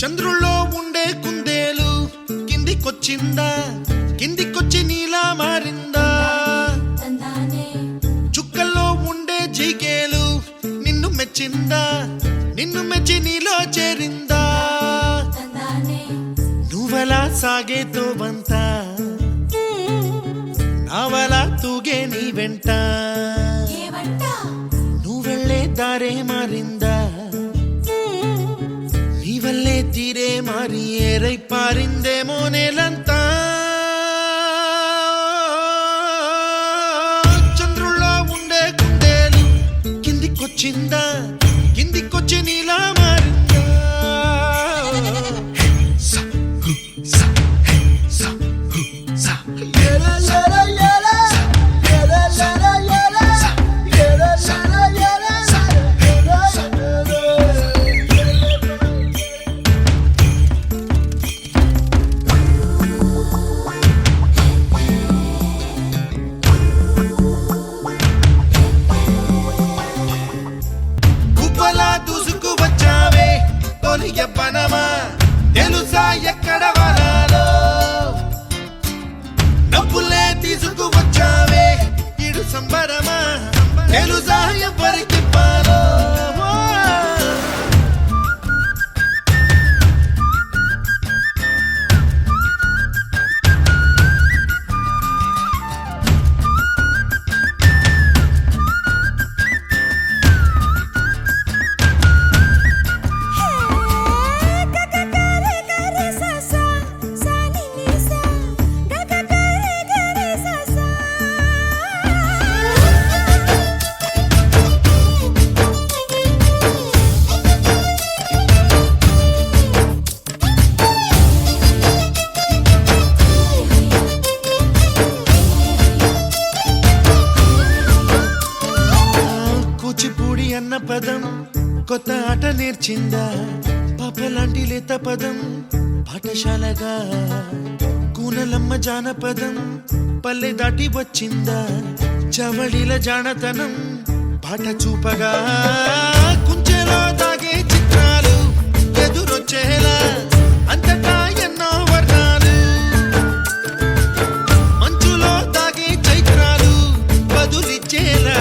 చంద్రుల్లో ఉండే కుందేలు కిందికొచ్చిందా, కిందికొచ్చి నీలా మారిందా? చుక్కల్లో ఉండే జిగేలు నిన్ను మెచ్చిందా, నిన్ను మెచ్చి నీలో చేరిందా? నువ్వలా సాగే తోవంత నావలా తూగే నీ వెంట, నువ్వెళ్ళే దారే మారిందా, నీ వల్లే తీరే మారి ఏరై పారిందేమో నేలంతా. చంద్రుల్లో ఉండే కుందేలు కిందికొచ్చిందా, కిందికొచ్చి నీలా మారిందా? దూసుకు వచ్చావే తొలి యవ్వనమా, తెలుసా ఎక్కడ వరాలో? డబ్బులే తీసుకు వచ్చావే ఇడు సంబరమా, తెలుసా ఎవరికి పాలో? కూచిపూడి అన్న పదం కొత్త ఆట నేర్చిందా, పాపలాంటి లేత పదం పాఠశాలగా? కూనలమ్మ జానపదం పల్లె దాటి వచ్చిందా, చవడిల జానతనం పాట చూపగా? కుంచెలో దాగే చిత్రాలు ఎదురొచ్చేలా అంతటా ఎన్నో వర్ణాలు, మంచులో దాగే చైత్రాలు బదులిచ్చేలా